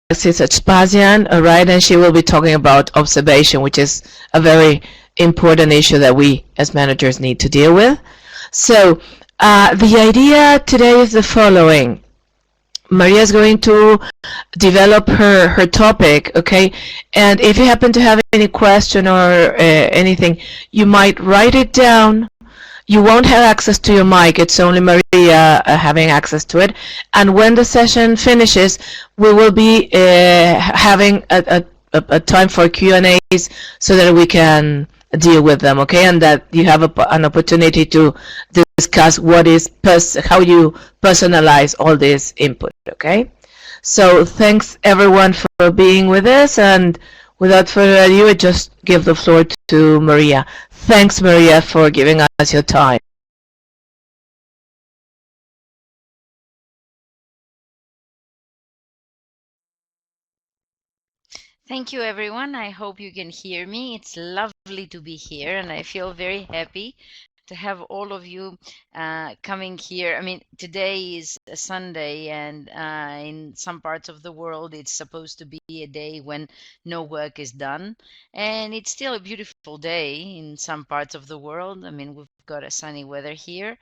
Araxi Sachpazian, all right, and she will be talking about observation, which is a very important issue that we as managers need to deal with. So the idea today is the following. Maria is going to develop her topic, okay? And if you happen to have any question or anything, you might write it down. You won't have access to your mic. It's only Maria having access to it. And when the session finishes, we will be having a time for Q&As so that we can deal with them, okay? And that you have an opportunity to discuss how you personalize all this input, okay? So thanks everyone for being with us, and without further ado, I just give the floor to Maria. Thanks, Maria, for giving us your time. Thank you, everyone. I hope you can hear me. It's lovely to be here, and I feel very happy to have all of you coming here. I mean, today is a Sunday, and in some parts of the world, it's supposed to be a day when no work is done. And it's still a beautiful day in some parts of the world. I mean, we've got a sunny weather here.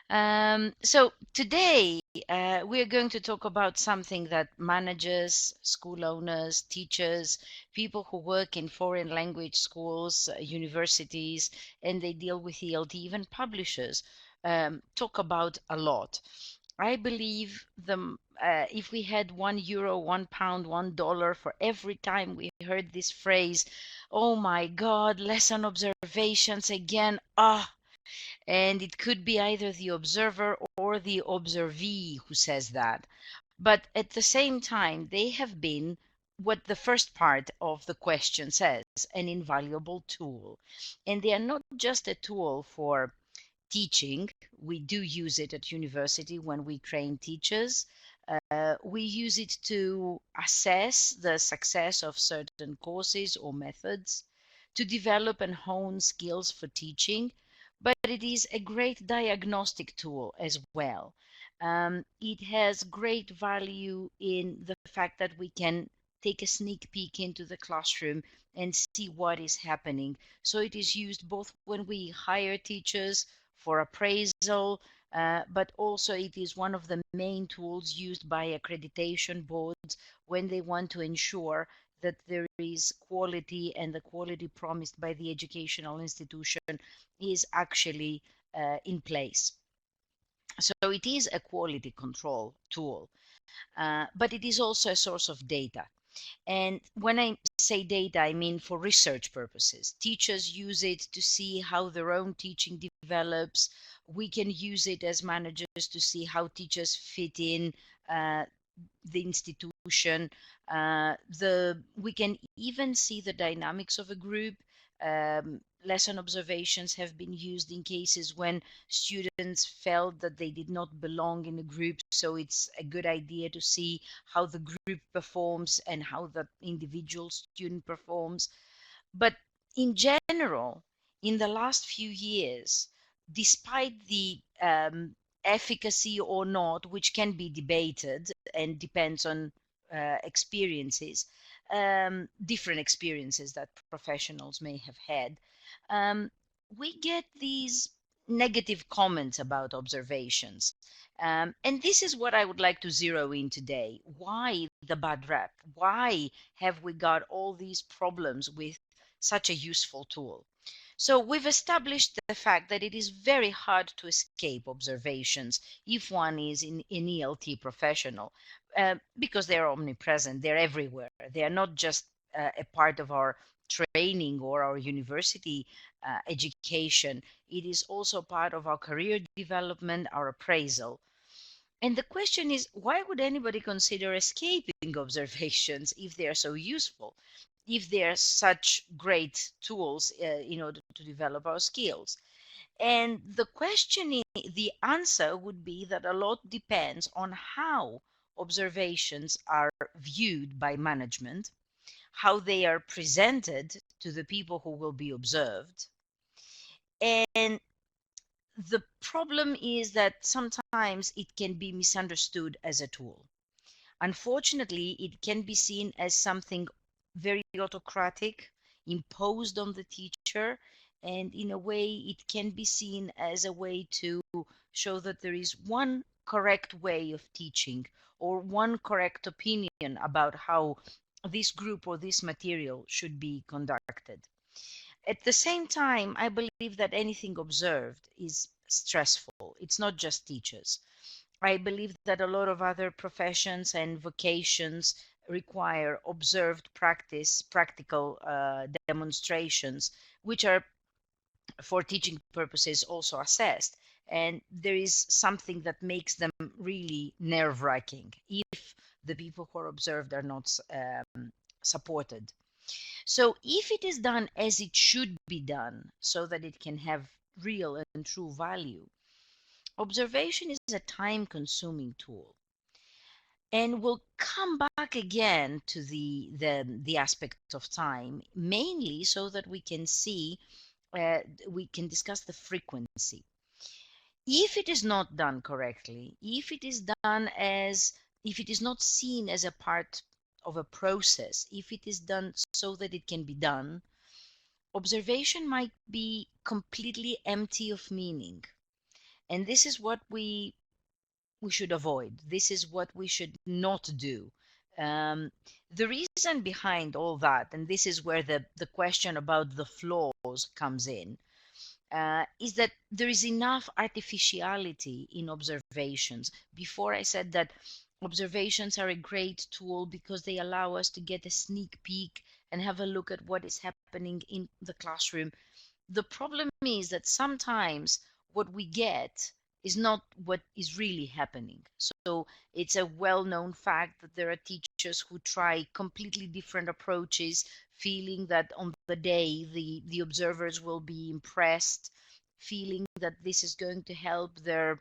So today we are going to talk about something that managers, school owners, teachers, people who work in foreign language schools, universities, and they deal with ELT, even publishers, talk about a lot. I believe if we had €1, £1, $1 for every time we heard this phrase, oh my God, lesson observations again, and it could be either the observer or the observee who says that. But at the same time, they have been what the first part of the question says, an invaluable tool. And they are not just a tool for teaching. We do use it at university when we train teachers. We use it to assess the success of certain courses or methods, to develop and hone skills for teaching, but it is a great diagnostic tool as well. It has great value in the fact that we can take a sneak peek into the classroom and see what is happening. So it is used both when we hire teachers for appraisal, but also it is one of the main tools used by accreditation boards when they want to ensure that there is quality and the quality promised by the educational institution is actually in place. So it is a quality control tool, but it is also a source of data. And when I say data, I mean for research purposes. Teachers use it to see how their own teaching develops. We can use it as managers to see how teachers fit in the institution. We can even see the dynamics of a group. Lesson observations have been used in cases when students felt that they did not belong in a group, so it's a good idea to see how the group performs and how the individual student performs. But in general, in the last few years, despite the efficacy or not, which can be debated and depends on experiences, different experiences that professionals may have had, we get these negative comments about observations. And this is what I would like to zero in today. Why the bad rep? Why have we got all these problems with such a useful tool? So we've established the fact that it is very hard to escape observations if one is an ELT professional, because they're omnipresent, they're everywhere. They are not just a part of our training or our university education. It is also part of our career development, our appraisal. And the question is, why would anybody consider escaping observations if they are so useful, if they are such great tools in order to develop our skills? And the answer would be that a lot depends on how observations are viewed by management, how they are presented to the people who will be observed. And the problem is that sometimes it can be misunderstood as a tool. Unfortunately, it can be seen as something very autocratic, imposed on the teacher, and in a way, it can be seen as a way to show that there is one correct way of teaching or one correct opinion about how this group or this material should be conducted. At the same time, I believe that anything observed is stressful. It's not just teachers. I believe that a lot of other professions and vocations require observed practice, practical demonstrations, which are for teaching purposes also assessed. And there is something that makes them really nerve-wracking if the people who are observed are not supported. So if it is done as it should be done, so that it can have real and true value, observation is a time-consuming tool. And we'll come back again to the aspect of time, mainly so that we can see, we can discuss the frequency. If it is not done correctly, if it is done as, if it is not seen as a part of a process, if it is done so that it can be done, observation might be completely empty of meaning. And this is what we should avoid. This is what we should not do. The reason behind all that, and this is where the question about the flaws comes in, is that there is enough artificiality in observations. Before I said that observations are a great tool because they allow us to get a sneak peek and have a look at what is happening in the classroom. The problem is that sometimes what we get is not what is really happening. So it's a well-known fact that there are teachers who try completely different approaches, feeling that on the day the observers will be impressed, feeling that this is going to help their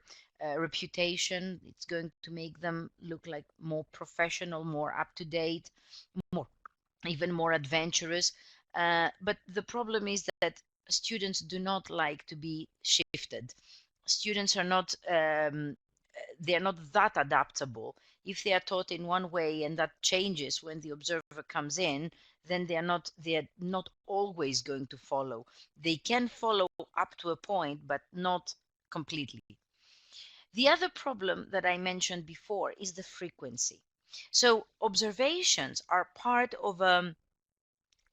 reputation, it's going to make them look like more professional, more up to date, more even more adventurous. But the problem is that students do not like to be shifted. Students are not they are not that adaptable. If they are taught in one way and that changes when the observer comes in, then they are not always going to follow. They can follow up to a point, but not completely. The other problem that I mentioned before is the frequency. So observations are part of a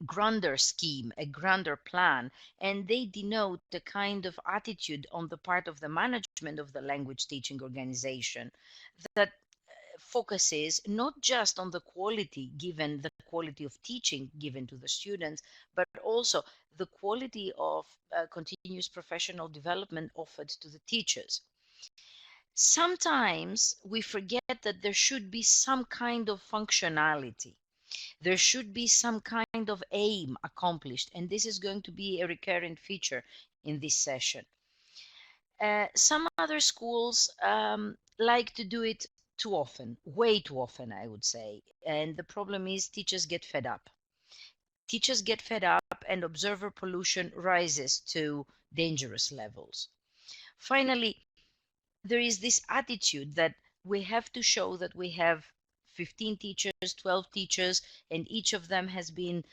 grander scheme, a grander plan, and they denote the kind of attitude on the part of the management of the language teaching organization that focuses not just on the quality given, the quality of teaching given to the students, but also the quality of continuous professional development offered to the teachers. Sometimes we forget that there should be some kind of functionality. There should be some kind of aim accomplished, and this is going to be a recurrent feature in this session. Some other schools like to do it too often, way too often, I would say. And the problem is teachers get fed up. Teachers get fed up and observer pollution rises to dangerous levels. Finally, there is this attitude that we have to show that we have 15 teachers, 12 teachers, and each of them has been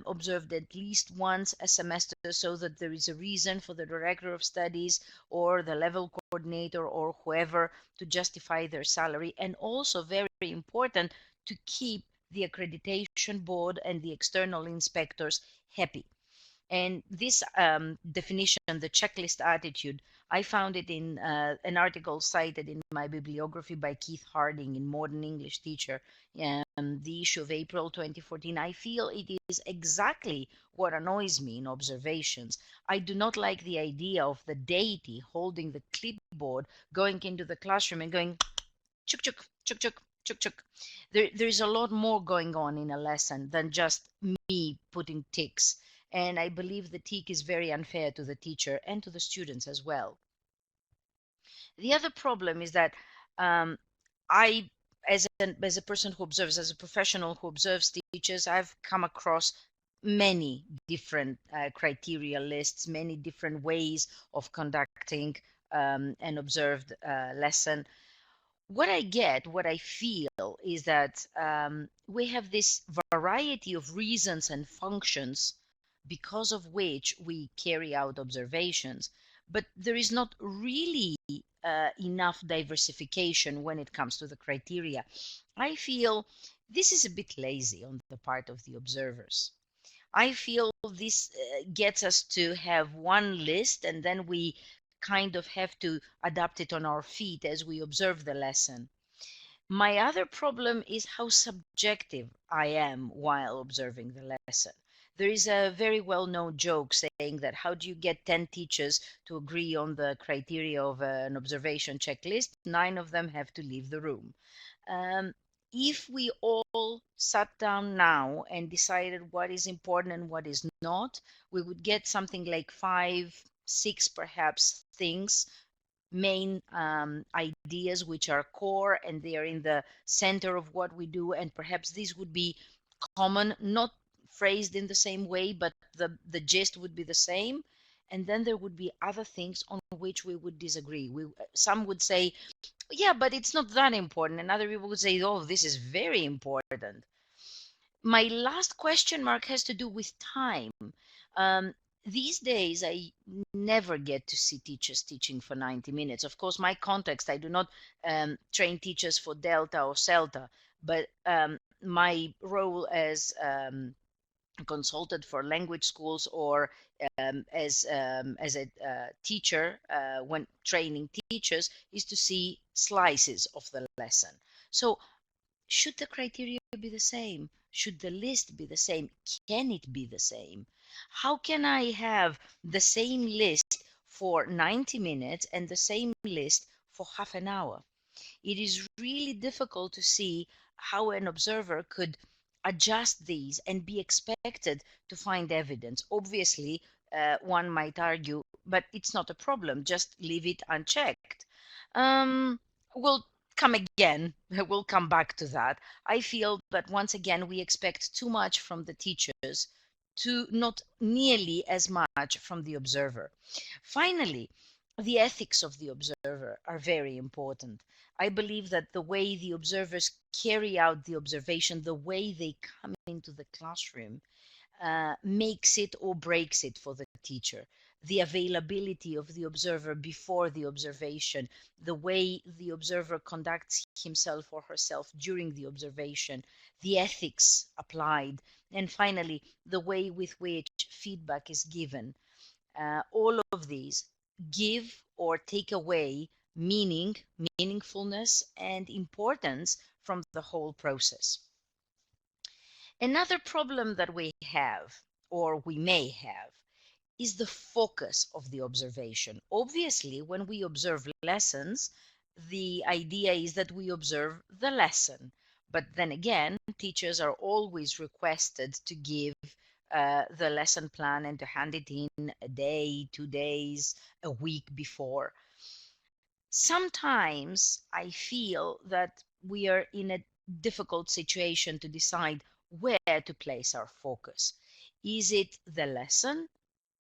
observed at least once a semester, so that there is a reason for the director of studies or the level coordinator or whoever to justify their salary. And also, very important, to keep the accreditation board and the external inspectors happy. And this definition, the checklist attitude, I found it in an article cited in my bibliography by Keith Harding in Modern English Teacher, the issue of April 2014. I feel it is exactly what annoys me in observations. I do not like the idea of the deity holding the clipboard, going into the classroom and going, chuk chuk, chuk chuk, chuk chuk. There's a lot more going on in a lesson than just me putting ticks. And I believe the tick is very unfair to the teacher and to the students as well. The other problem is that I, as a person who observes, as a professional who observes teachers, I've come across many different criteria lists, many different ways of conducting an observed lesson. what I get, what I feel is that we have this variety of reasons and functions because of which we carry out observations, but there is not really enough diversification when it comes to the criteria. I feel this is a bit lazy on the part of the observers. I feel this gets us to have one list and then we kind of have to adapt it on our feet as we observe the lesson. My other problem is how subjective I am while observing the lesson. There is a very well known joke saying that how do you get 10 teachers to agree on the criteria of an observation checklist? 9 of them have to leave the room. Um, if we all sat down now and decided what is important and what is not, we would get something like 5, 6 perhaps things, main ideas which are core and they are in the center of what we do, and perhaps these would be common, not phrased in the same way, but the gist would be the same. And then there would be other things on which we would disagree. Some would say, yeah, but it's not that important, and other people would say, oh, this is very important. My last question mark has to do with time. Um, these days, I never get to see teachers teaching for 90 minutes. Of course, my context, I do not train teachers for Delta or CELTA, but my role as consultant for language schools or as a teacher when training teachers is to see slices of the lesson. So should the criteria be the same? Should the list be the same? Can it be the same? How can I have the same list for 90 minutes and the same list for half an hour? It is really difficult to see how an observer could adjust these and be expected to find evidence. Obviously, one might argue, but it's not a problem, just leave it unchecked. We'll come again, we'll come back to that. I feel that once again, we expect too much from the teachers to not nearly as much from the observer. Finally, the ethics of the observer are very important. I believe that the way the observers carry out the observation, the way they come into the classroom, makes it or breaks it for the teacher. The availability of the observer before the observation, the way the observer conducts himself or herself during the observation, the ethics applied, and finally, the way with which feedback is given. All of these give or take away meaning, meaningfulness, and importance from the whole process. Another problem that we have, or we may have, is the focus of the observation. Obviously, when we observe lessons, the idea is that we observe the lesson. But then again, teachers are always requested to give the lesson plan and to hand it in a day, 2 days, a week before. Sometimes I feel that we are in a difficult situation to decide where to place our focus. Is it the lesson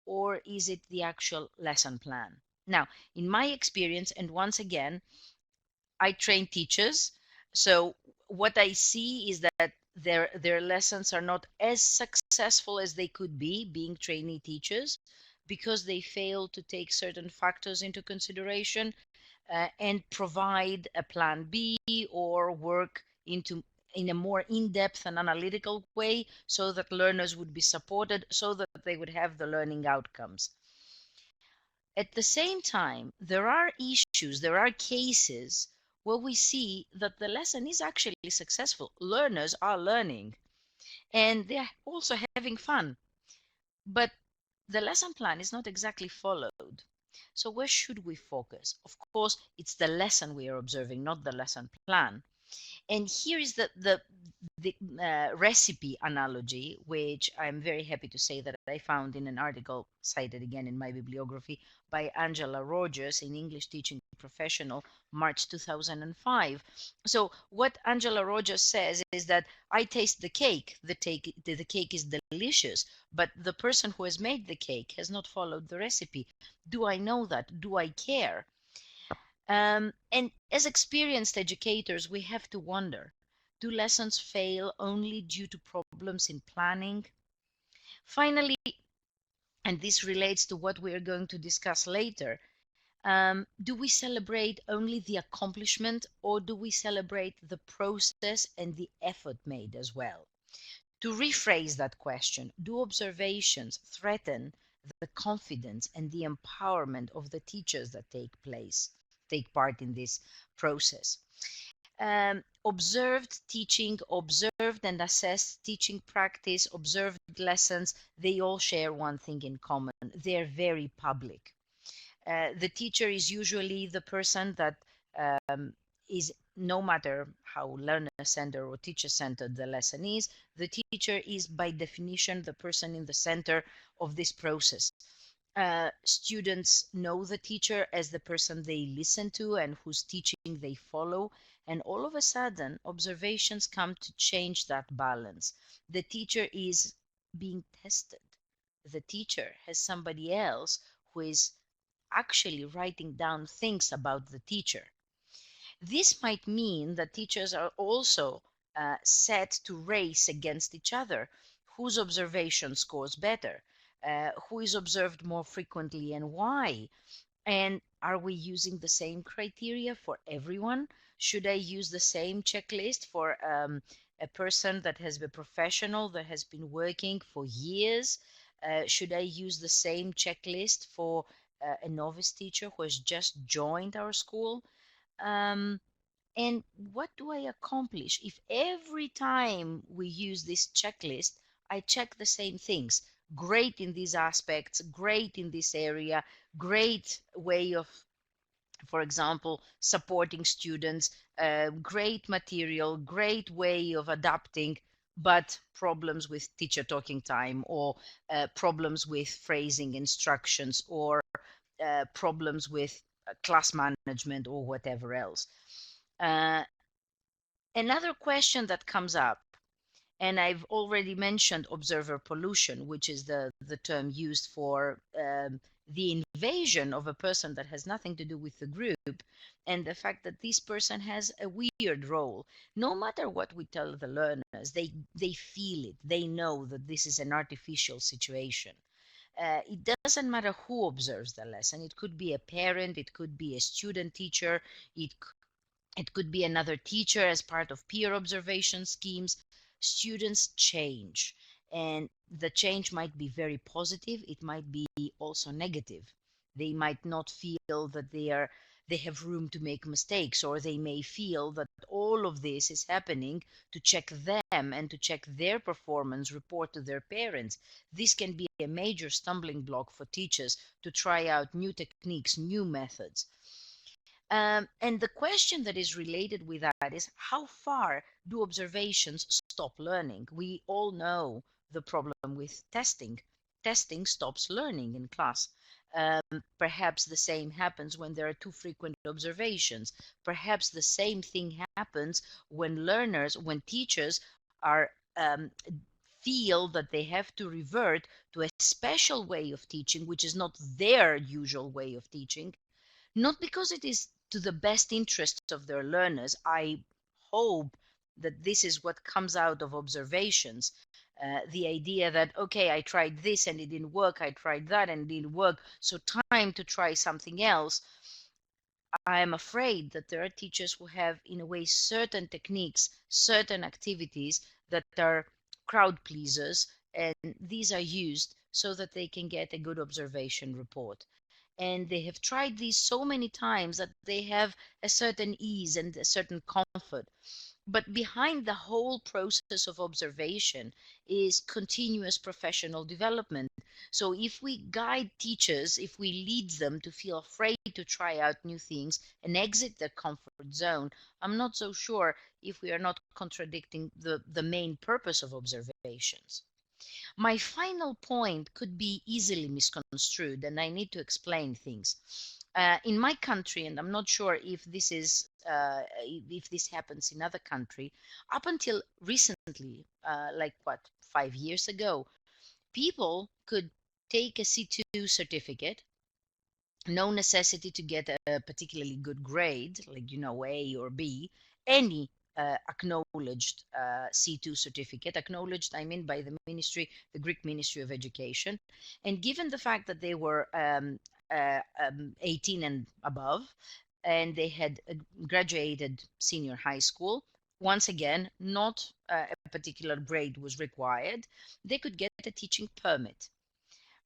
or is it the actual lesson plan? Now, in my experience, and once again, I train teachers, so what I see is that their lessons are not as successful as they could be being trainee teachers because they fail to take certain factors into consideration and provide a plan B or work in a more in-depth and analytical way so that learners would be supported so that they would have the learning outcomes. At the same time, there are issues, there are cases where we see that the lesson is actually successful. Learners are learning and they're also having fun. But the lesson plan is not exactly followed. So where should we focus? Of course, it's the lesson we are observing, not the lesson plan. And here is the recipe analogy, which I'm very happy to say that I found in an article cited again in my bibliography by Angela Rogers in English Teaching Professional, March 2005. So what Angela Rogers says is that I taste the cake, the cake is delicious, but the person who has made the cake has not followed the recipe. Do I know that? Do I care? And as experienced educators, we have to wonder, do lessons fail only due to problems in planning? Finally, and this relates to what we are going to discuss later, do we celebrate only the accomplishment, or do we celebrate the process and the effort made as well? To rephrase that question, do observations threaten the confidence and the empowerment of the teachers that take part in this process? Observed teaching, observed and assessed teaching practice, observed lessons, they all share one thing in common. They're very public. The teacher is usually the person that um, is, no matter how learner-centered or teacher-centered the lesson is, the teacher is by definition the person in the center of this process. Students know the teacher as the person they listen to and whose teaching they follow, and all of a sudden observations come to change that balance. The teacher is being tested. The teacher has somebody else who is actually writing down things about the teacher. This might mean that teachers are also set to race against each other. Whose observation scores better? Who is observed more frequently and why? And are we using the same criteria for everyone? Should I use the same checklist for a person that has been a professional that has been working for years? Should I use the same checklist for a novice teacher who has just joined our school? Um, and what do I accomplish if every time we use this checklist, I check the same things? Great in these aspects, great in this area, great way of, for example, supporting students, great material, great way of adapting, but problems with teacher talking time, or problems with phrasing instructions, or problems with class management, or whatever else. Uh, Another question that comes up, and I've already mentioned observer pollution, which is the term used for the invasion of a person that has nothing to do with the group, and the fact that this person has a weird role. No matter what we tell the learners, they feel it. They know that this is an artificial situation. It doesn't matter who observes the lesson. It could be a parent, it could be a student teacher, it it could be another teacher as part of peer observation schemes. Students change, and the change might be very positive. It might be also negative. They might not feel that they have room to make mistakes, or they may feel that all of this is happening to check them and to check their performance report to their parents. This can be a major stumbling block for teachers to try out new techniques, new methods. And the question that is related with that is, how far do observations stop learning? We all know the problem with testing. Testing stops learning in class. Perhaps the same happens when there are too frequent observations. Perhaps the same thing happens when teachers are feel that they have to revert to a special way of teaching, which is not their usual way of teaching, not because it is to the best interest of their learners. I hope that this is what comes out of observations. The idea that, okay, I tried this and it didn't work, I tried that and it didn't work, so time to try something else. I am afraid that there are teachers who have, in a way, certain techniques, certain activities that are crowd pleasers, and these are used so that they can get a good observation report. And they have tried these so many times that they have a certain ease and a certain comfort. But behind the whole process of observation is continuous professional development. So if we guide teachers, if we lead them to feel afraid to try out new things and exit their comfort zone, I'm not so sure if we are not contradicting the main purpose of observations. My final point could be easily misconstrued, and I need to explain things. In my country, and I'm not sure if this happens in other country, up until recently, like what, 5 years ago, people could take a C2 certificate no necessity to get a particularly good grade, like, A or B, any acknowledged C2 certificate, acknowledged, I mean, by the ministry, the Greek Ministry of Education. And given the fact that they were 18 and above, and they had graduated senior high school, once again, not a particular grade was required, they could get a teaching permit.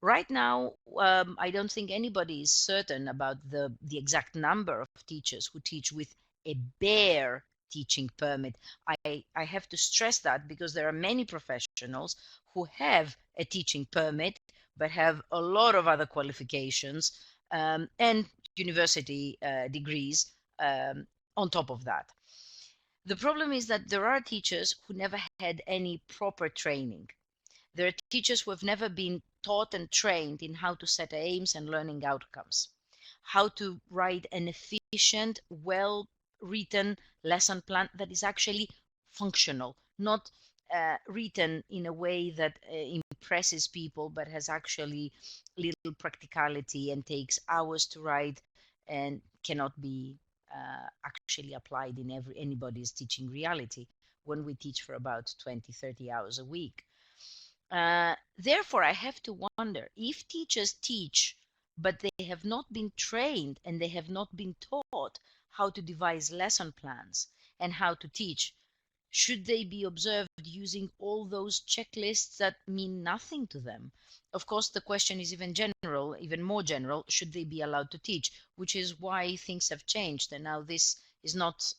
Right now, I don't think anybody is certain about the exact number of teachers who teach with a bare teaching permit. I have to stress that because there are many professionals who have a teaching permit but have a lot of other qualifications and university degrees on top of that. The problem is that there are teachers who never had any proper training. There are teachers who have never been taught and trained in how to set aims and learning outcomes, how to write an efficient, well written lesson plan that is actually functional, not written in a way that impresses people, but has actually little practicality and takes hours to write and cannot be actually applied in anybody's teaching reality when we teach for about 20, 30 hours a week. Therefore, I have to wonder if teachers teach, but they have not been trained and they have not been taught how to devise lesson plans and how to teach. Should they be observed using all those checklists that mean nothing to them? Of course, the question is even more general, should they be allowed to teach? Which is why things have changed, and now this is not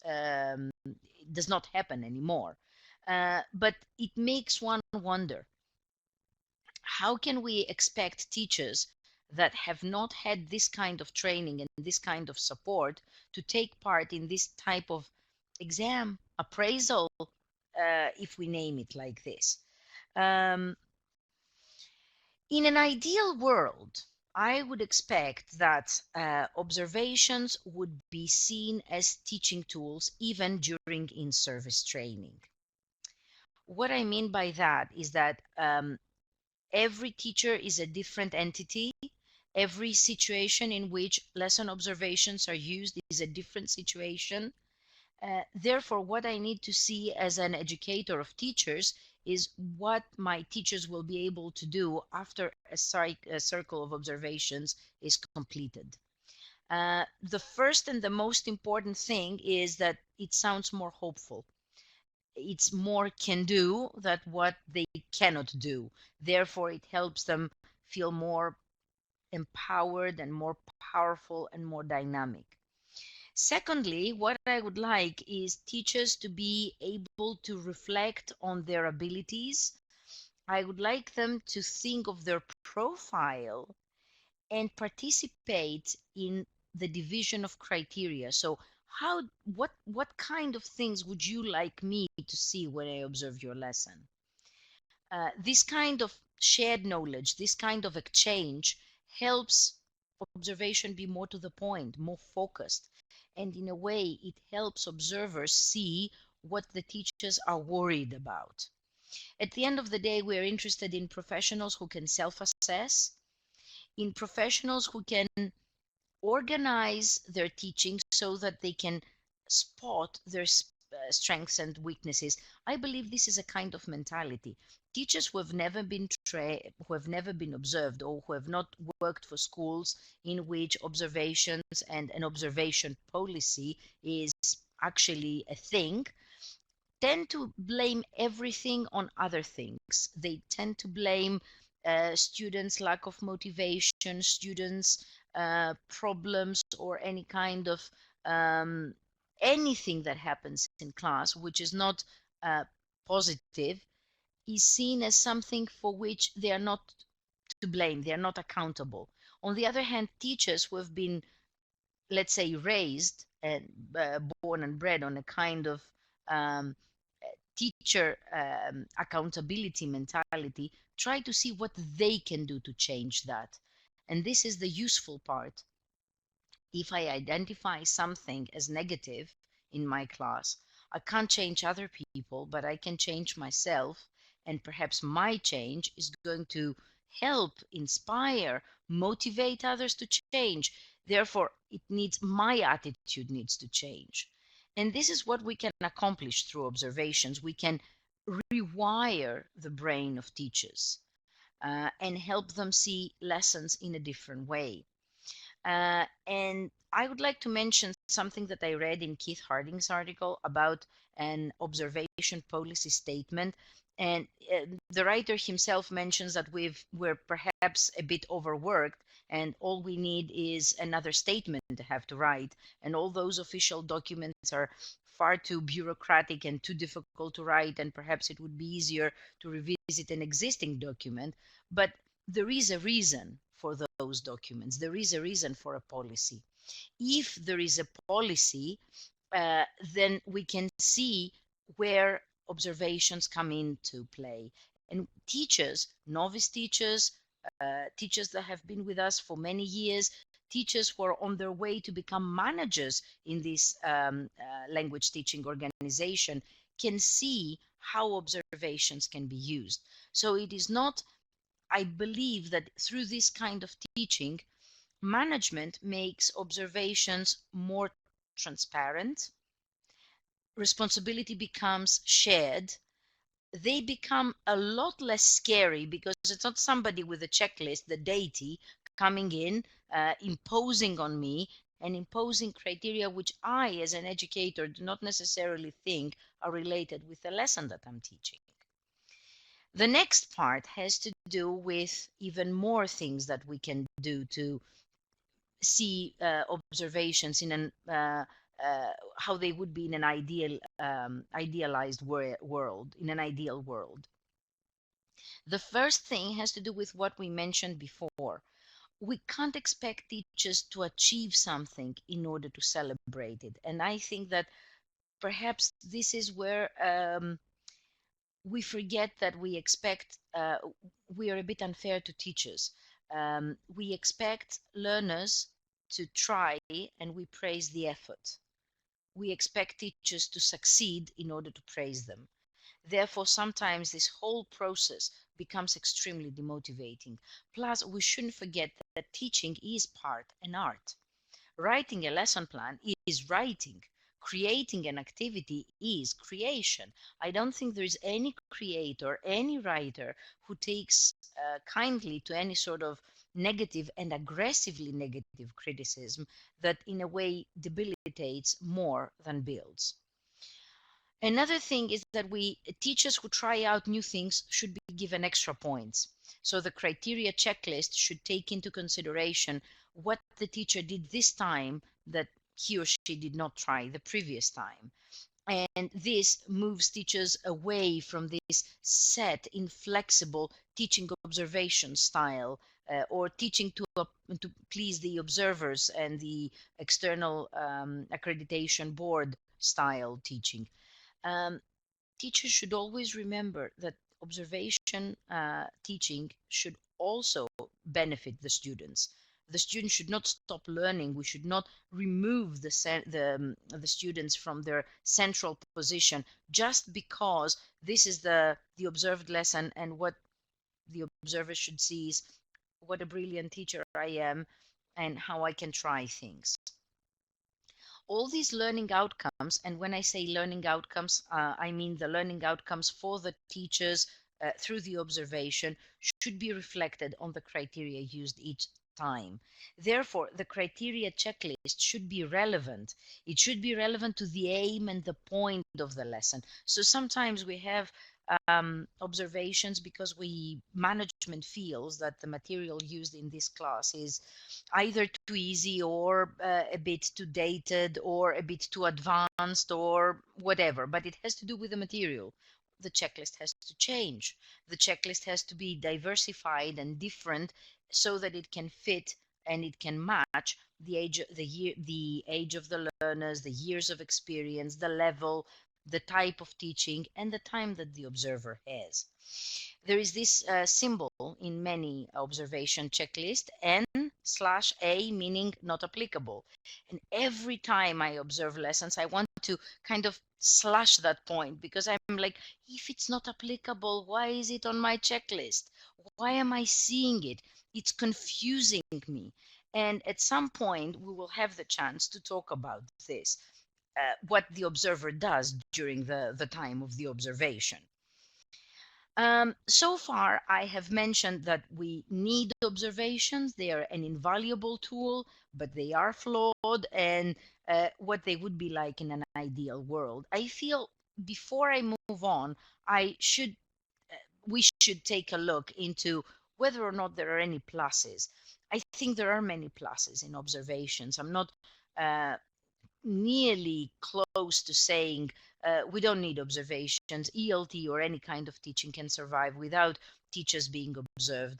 does not happen anymore. But it makes one wonder, how can we expect teachers that have not had this kind of training and this kind of support to take part in this type of exam, appraisal, if we name it like this? Um, in an ideal world, I would expect that observations would be seen as teaching tools even during in-service training. What I mean by that is that every teacher is a different entity. Every situation in which lesson observations are used is a different situation. Therefore, what I need to see as an educator of teachers is what my teachers will be able to do after a circle of observations is completed. The first and the most important thing is that it sounds more hopeful. It's more can do than what they cannot do. Therefore, it helps them feel more empowered and more powerful and more dynamic. Secondly, what I would like is teachers to be able to reflect on their abilities. I would like them to think of their profile and participate in the division of criteria. So what kind of things would you like me to see when I observe your lesson? This kind of shared knowledge, this kind of exchange helps observation be more to the point, more focused. And in a way, it helps observers see what the teachers are worried about. At the end of the day, we are interested in professionals who can self-assess, in professionals who can organize their teaching so that they can spot their strengths and weaknesses. I believe this is a kind of mentality. Teachers who have never been who have never been observed, or who have not worked for schools in which observations and an observation policy is actually a thing, tend to blame everything on other things. They tend to blame students' lack of motivation, students' problems, or any kind of anything that happens in class which is not positive is seen as something for which they are not to blame, they are not accountable. On the other hand, teachers who have been, let's say, raised and born and bred on a kind of um, teacher accountability mentality, try to see what they can do to change that. And this is the useful part. If I identify something as negative in my class, I can't change other people, but I can change myself. And perhaps my change is going to help, inspire, motivate others to change. Therefore, my attitude needs to change. And this is what we can accomplish through observations. We can rewire the brain of teachers and help them see lessons in a different way. And I would like to mention something that I read in Keith Harding's article about an observation policy statement. And the writer himself mentions that we're perhaps a bit overworked, and all we need is another statement to have to write. And all those official documents are far too bureaucratic and too difficult to write, and perhaps it would be easier to revisit an existing document. But there is a reason for those documents. There is a reason for a policy. If there is a policy, then we can see where observations come into play. And teachers, novice teachers, teachers that have been with us for many years, teachers who are on their way to become managers in this language teaching organization, can see how observations can be used. So it is not, I believe that through this kind of teaching, management makes observations more transparent, responsibility becomes shared, they become a lot less scary because it's not somebody with a checklist, the deity, coming in, imposing on me and imposing criteria which I, as an educator, do not necessarily think are related with the lesson that I'm teaching. The next part has to do with even more things that we can do to see observations in an how they would be in an idealized world, in an ideal world. The first thing has to do with what we mentioned before. We can't expect teachers to achieve something in order to celebrate it. And I think that perhaps this is where we forget that we expect, we are a bit unfair to teachers. We expect learners to try and we praise the effort. We expect teachers to succeed in order to praise them. Therefore, sometimes this whole process becomes extremely demotivating. Plus, we shouldn't forget that teaching is part an art. Writing a lesson plan is writing. Creating an activity is creation. I don't think there is any creator, any writer who takes kindly to any sort of negative and aggressively negative criticism that in a way debilitates more than builds. Another thing is that teachers who try out new things should be given extra points. So the criteria checklist should take into consideration what the teacher did this time that he or she did not try the previous time. And this moves teachers away from this set, inflexible teaching observation style, or teaching to please the observers and the external accreditation board style teaching. Teachers should always remember that observation teaching should also benefit the students. The students should not stop learning. We should not remove the students from their central position just because this is the observed lesson, and what the observer should see is what a brilliant teacher I am and how I can try things. All these learning outcomes, and when I say learning outcomes, I mean the learning outcomes for the teachers through the observation, should be reflected on the criteria used each time. Therefore, the criteria checklist should be relevant. It should be relevant to the aim and the point of the lesson. So sometimes we have observations because management feels that the material used in this class is either too easy or a bit too dated or a bit too advanced or whatever, but it has to do with the material. The checklist has to change. The checklist has to be diversified and different so that it can fit and it can match the age, the age of the learners, the years of experience, the level, the type of teaching, and the time that the observer has. There is this symbol in many observation checklists, N/A, meaning not applicable. And every time I observe lessons, I want to kind of slash that point, because I'm like, if it's not applicable, why is it on my checklist? Why am I seeing it? It's confusing me. And at some point, we will have the chance to talk about this, what the observer does during the time of the observation. So far, I have mentioned that we need observations. They are an invaluable tool, but they are flawed, and what they would be like in an ideal world. I feel before I move on, I should we should take a look into whether or not there are any pluses. I think there are many pluses in observations. I'm not uh, nearly close to saying we don't need observations. ELT or any kind of teaching can survive without teachers being observed.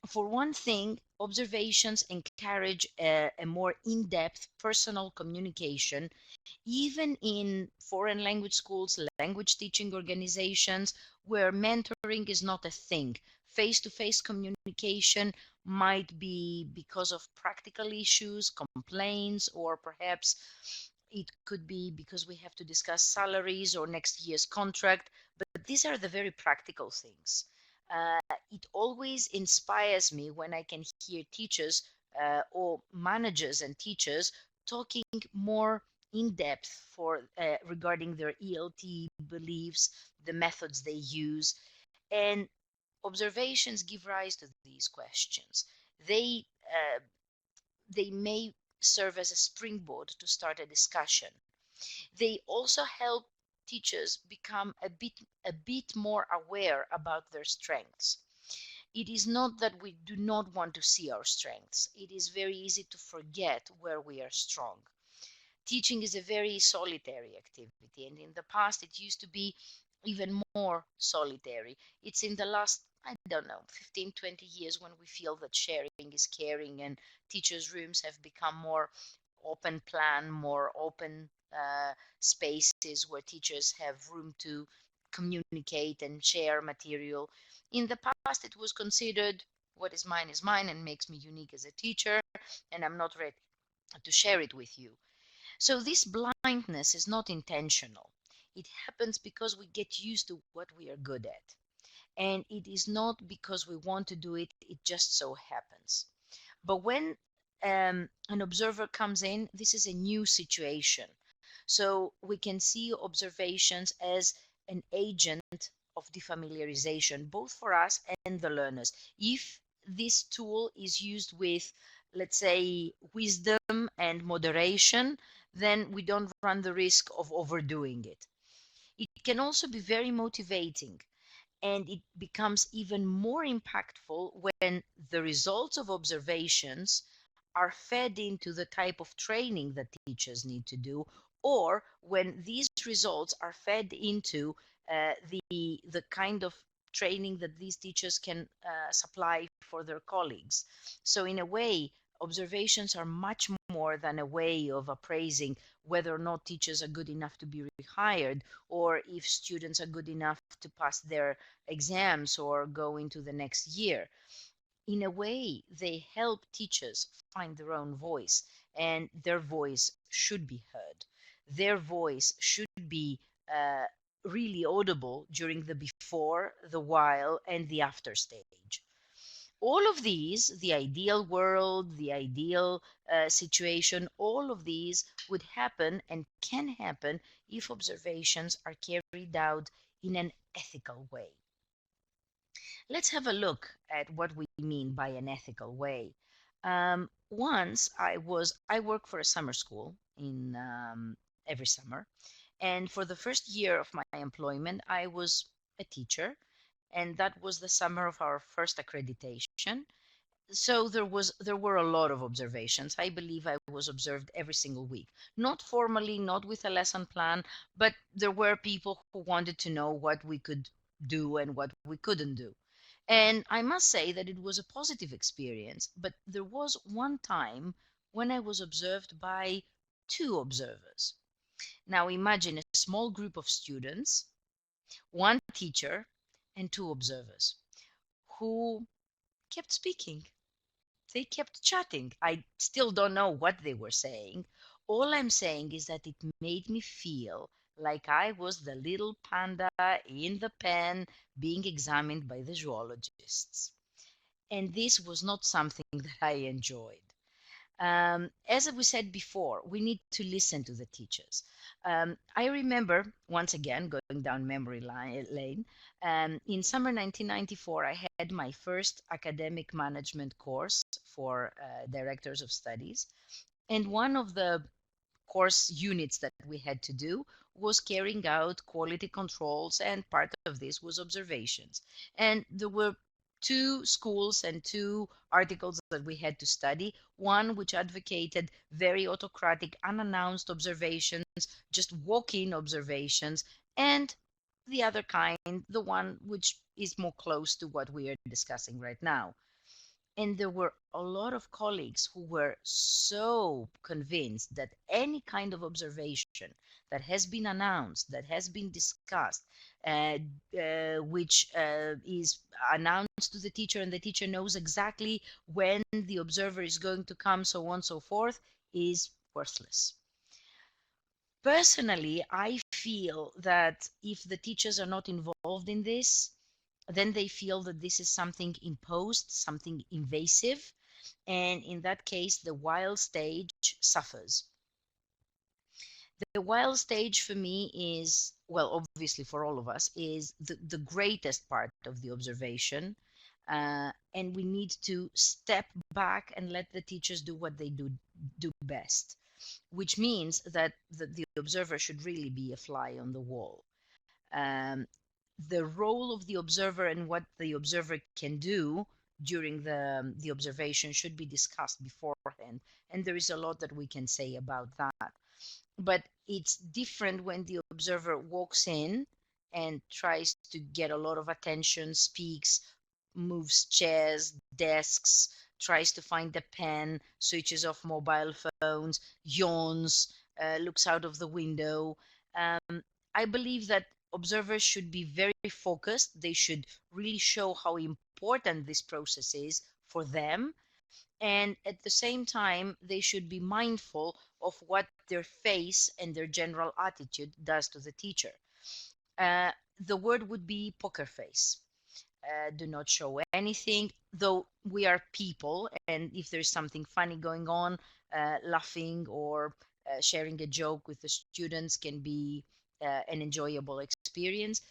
For one thing, observations encourage a more in-depth personal communication, even in foreign language schools, language teaching organizations, where mentoring is not a thing. Face-to-face communication might be because of practical issues, complaints, or perhaps it could be because we have to discuss salaries or next year's contract. But these are the very practical things. It always inspires me when I can hear teachers or managers and teachers talking more in depth for regarding their ELT beliefs, the methods they use, and observations give rise to these questions. They they may serve as a springboard to start a discussion. They also help teachers become a bit more aware about their strengths. It is not that we do not want to see our strengths. It is very easy to forget where we are strong. Teaching is a very solitary activity, and in the past it used to be even more solitary. It's in the last, I don't know, 15, 20 years when we feel that sharing is caring, and teachers' rooms have become more open plan, more open spaces where teachers have room to communicate and share material. In the past, it was considered what is mine and makes me unique as a teacher, and I'm not ready to share it with you. So this blindness is not intentional. It happens because we get used to what we are good at. And it is not because we want to do it, it just so happens. But when an observer comes in, this is a new situation. So we can see observations as an agent of defamiliarization, both for us and the learners. If this tool is used with, let's say, wisdom and moderation, then we don't run the risk of overdoing it. It can also be very motivating, and it becomes even more impactful when the results of observations are fed into the type of training that teachers need to do, or when these results are fed into the kind of training that these teachers can supply for their colleagues. So in a way, observations are much more than a way of appraising whether or not teachers are good enough to be rehired, or if students are good enough to pass their exams or go into the next year. In a way, they help teachers find their own voice, and their voice should be heard. Their voice should be really audible during the before, the while, and the after stage. All of these, the ideal world, the ideal situation, all of these would happen and can happen if observations are carried out in an ethical way. Let's have a look at what we mean by an ethical way. Once I work for a summer school in every summer, and for the first year of my employment, I was a teacher, and that was the summer of our first accreditation. So there were a lot of observations. I believe I was observed every single week, not formally, not with a lesson plan, but there were people who wanted to know what we could do and what we couldn't do. And I must say that it was a positive experience, but there was one time when I was observed by two observers. Now imagine a small group of students, one teacher, and two observers who kept speaking. They kept chatting. I still don't know what they were saying. All I'm saying is that it made me feel like I was the little panda in the pen being examined by the zoologists. And this was not something that I enjoyed. As we said before, we need to listen to the teachers. I remember, once again, going down memory lane, in summer 1994, I had my first academic management course for directors of studies. And one of the course units that we had to do was carrying out quality controls, and part of this was observations. And there were two schools and two articles that we had to study. One which advocated very autocratic, unannounced observations, just walk-in observations, and the other kind, the one which is more close to what we are discussing right now. And there were a lot of colleagues who were so convinced that any kind of observation that has been announced, that has been discussed, which is announced to the teacher, and the teacher knows exactly when the observer is going to come, so on and so forth, is worthless. Personally, I feel that if the teachers are not involved in this, then they feel that this is something imposed, something invasive, and in that case, the wild stage suffers. The wild stage for me is, well, obviously for all of us, is the greatest part of the observation. And we need to step back and let the teachers do what they do best, which means that the observer should really be a fly on the wall. The role of the observer and what the observer can do during the observation should be discussed beforehand, and there is a lot that we can say about that. But it's different when the observer walks in and tries to get a lot of attention, speaks, moves chairs, desks, tries to find the pen, switches off mobile phones, yawns, looks out of the window. I believe that observers should be very focused. They should really show how important this process is for them. And at the same time, they should be mindful of what their face and their general attitude does to the teacher. The word would be poker face. Do not show anything, though we are people, and if there's something funny going on, laughing or sharing a joke with the students can be an enjoyable experience.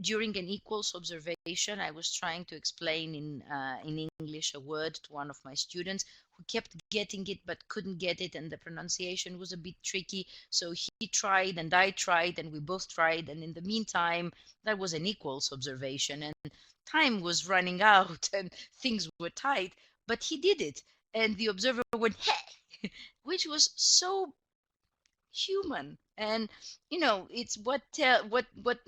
During an equals observation, I was trying to explain in English a word to one of my students who kept getting it but couldn't get it, and the pronunciation was a bit tricky. So he tried and I tried and we both tried, and in the meantime, that was an equals observation, and time was running out and things were tight, but he did it, and the observer went, hey, which was so human. And it's what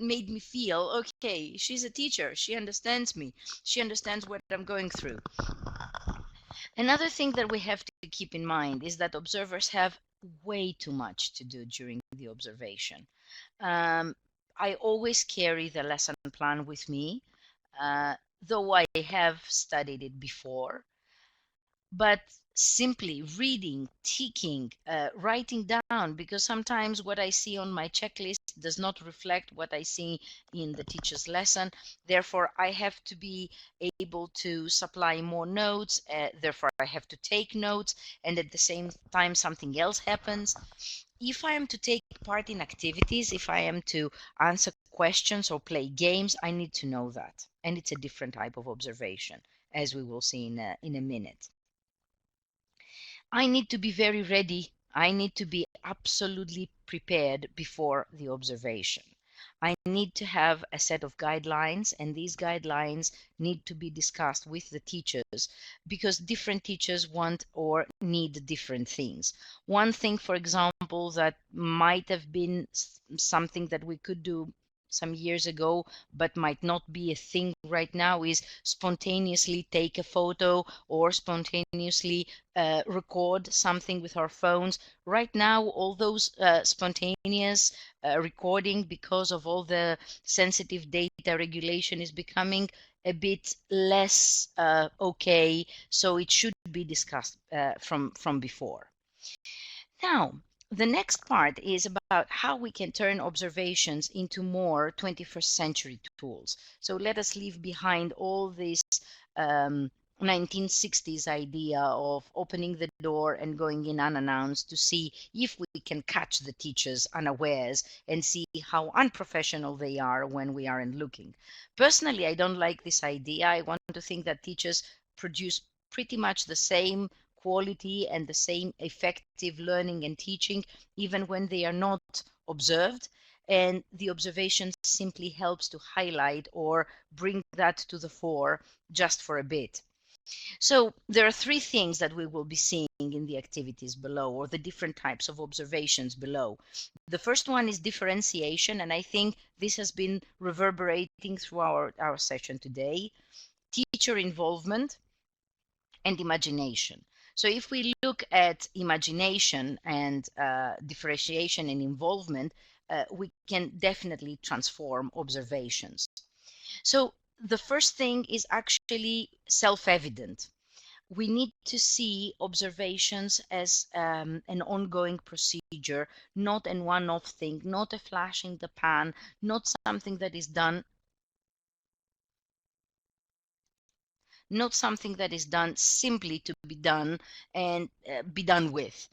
made me feel okay. She's a teacher, she understands me, she understands what I'm going through. Another thing that we have to keep in mind is that observers have way too much to do during the observation. I always carry the lesson plan with me, though I have studied it before. But simply reading, ticking, writing down, because sometimes what I see on my checklist does not reflect what I see in the teacher's lesson. Therefore, I have to be able to supply more notes. Therefore, I have to take notes, and at the same time, something else happens. If I am to take part in activities, if I am to answer questions or play games, I need to know that. And it's a different type of observation, as we will see in a minute. I need to be very ready. I need to be absolutely prepared before the observation. I need to have a set of guidelines, and these guidelines need to be discussed with the teachers, because different teachers want or need different things. One thing, for example, that might have been something that we could do some years ago but might not be a thing right now is spontaneously take a photo or spontaneously record something with our phones. Right now, all those spontaneous recording, because of all the sensitive data regulation, is becoming a bit less okay, so it should be discussed from before. Now, The next part is about how we can turn observations into more 21st century tools. So let us leave behind all this um, 1960s idea of opening the door and going in unannounced to see if we can catch the teachers unawares and see how unprofessional they are when we aren't looking. Personally, I don't like this idea. I want to think that teachers produce pretty much the same quality and the same effective learning and teaching even when they are not observed, and the observation simply helps to highlight or bring that to the fore just for a bit. So there are three things that we will be seeing in the activities below, or the different types of observations below. The first one is differentiation, and I think this has been reverberating through our session today. Teacher involvement and imagination. So if we look at imagination and differentiation and involvement, we can definitely transform observations. So the first thing is actually self-evident. We need to see observations as an ongoing procedure, not a one-off thing, not a flash in the pan, not something that is done not something that is done simply to be done and be done with.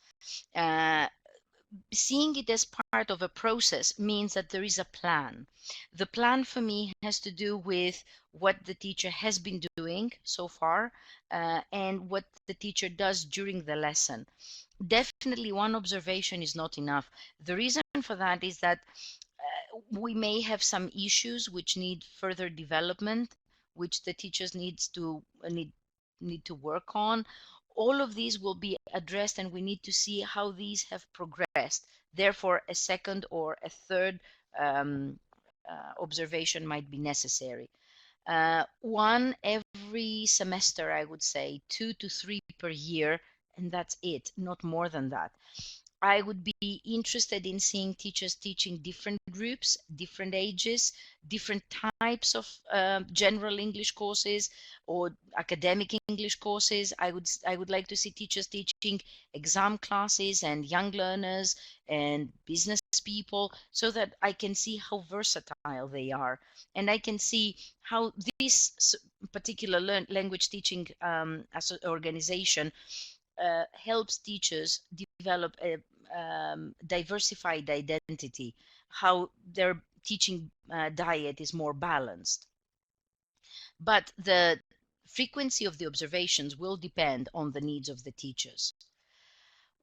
Uh, Seeing it as part of a process means that there is a plan. The plan for me has to do with what the teacher has been doing so far and what the teacher does during the lesson. Definitely, one observation is not enough. The reason for that is that we may have some issues which need further development, which the teachers need to work on. All of these will be addressed, and we need to see how these have progressed. Therefore, a second or a third observation might be necessary. One every semester, I would say, 2 to 3 per year, and that's it, not more than that. I would be interested in seeing teachers teaching different groups, different ages, different types of general English courses or academic English courses. I would like to see teachers teaching exam classes and young learners and business people so that I can see how versatile they are, and I can see how this particular language teaching organization helps teachers develop a diversified identity, how their teaching diet is more balanced. But the frequency of the observations will depend on the needs of the teachers.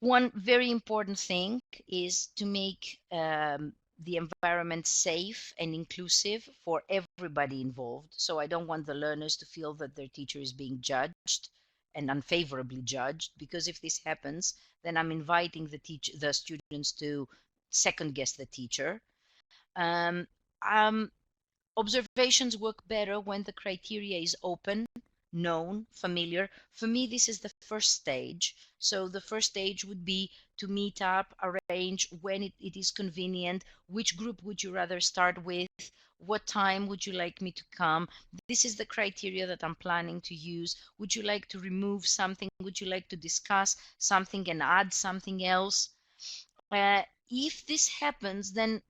One very important thing is to make the environment safe and inclusive for everybody involved. So I don't want the learners to feel that their teacher is being judged and unfavorably judged, because if this happens, then I'm inviting the students to second guess the teacher. Um, um, Observations work better when the criteria is open, known, familiar. For me, this is the first stage. So the first stage would be to meet up, arrange when it is convenient, which group would you rather start with, what time would you like me to come. This is the criteria that I'm planning to use. Would you like to remove something? Would you like to discuss something and add something else? If this happens, then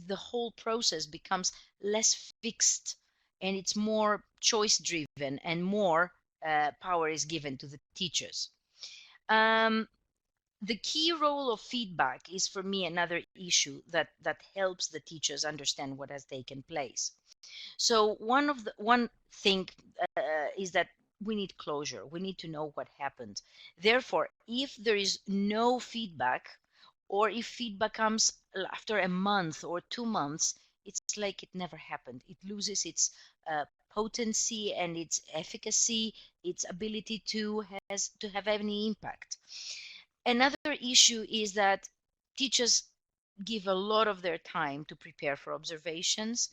the whole process becomes less fixed and it's more choice driven, and more power is given to the teachers. Um, the key role of feedback is for me another issue that helps the teachers understand what has taken place. So one thing is that we need closure. We need to know what happened. Therefore, if there is no feedback, or if feedback comes after a month or 2 months, it's like it never happened. It loses its potency and its efficacy, its ability to have any impact. Another issue is that teachers give a lot of their time to prepare for observations.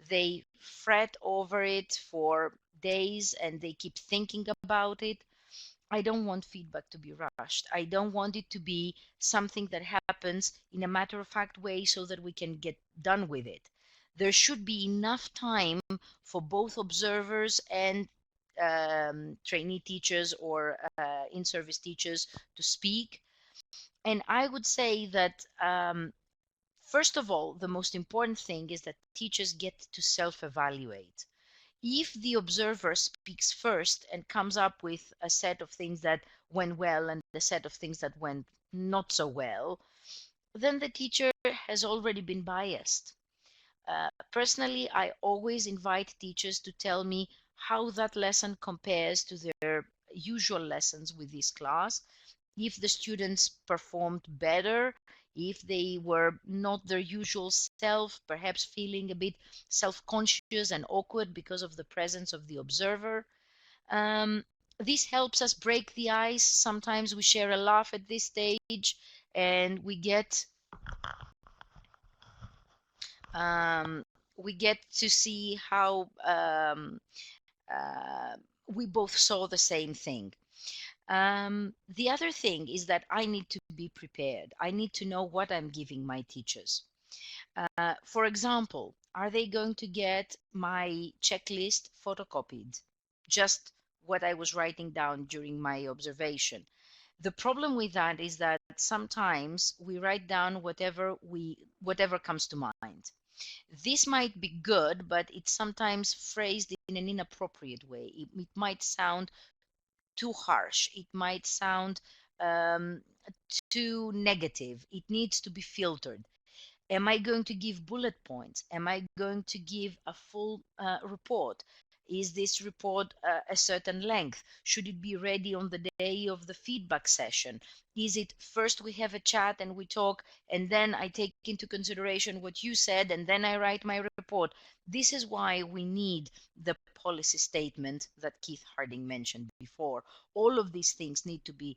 They fret over it for days and they keep thinking about it. I don't want feedback to be rushed. I don't want it to be something that happens in a matter of fact way so that we can get done with it. There should be enough time for both observers and trainee teachers or in-service teachers to speak. And I would say that first of all, the most important thing is that teachers get to self-evaluate. If the observer speaks first and comes up with a set of things that went well and a set of things that went not so well, then the teacher has already been biased. Personally, I always invite teachers to tell me how that lesson compares to their usual lessons with this class, if the students performed better, if they were not their usual self, perhaps feeling a bit self-conscious and awkward because of the presence of the observer. This helps us break the ice. Sometimes we share a laugh at this stage and um, we get to see how uh, we both saw the same thing. The other thing is that I need to be prepared. I need to know what I'm giving my teachers. For example, are they going to get my checklist photocopied? Just what I was writing down during my observation. The problem with that is that sometimes we write down whatever comes to mind. This might be good, but it's sometimes phrased in an inappropriate way. It might sound too harsh. It might sound um, too negative. It needs to be filtered. Am I going to give bullet points? Am I going to give a full report? Is this report a certain length? Should it be ready on the day of the feedback session? Is it first we have a chat and we talk, and then I take into consideration what you said, and then I write my report? This is why we need the policy statement that Keith Harding mentioned before. All of these things need to be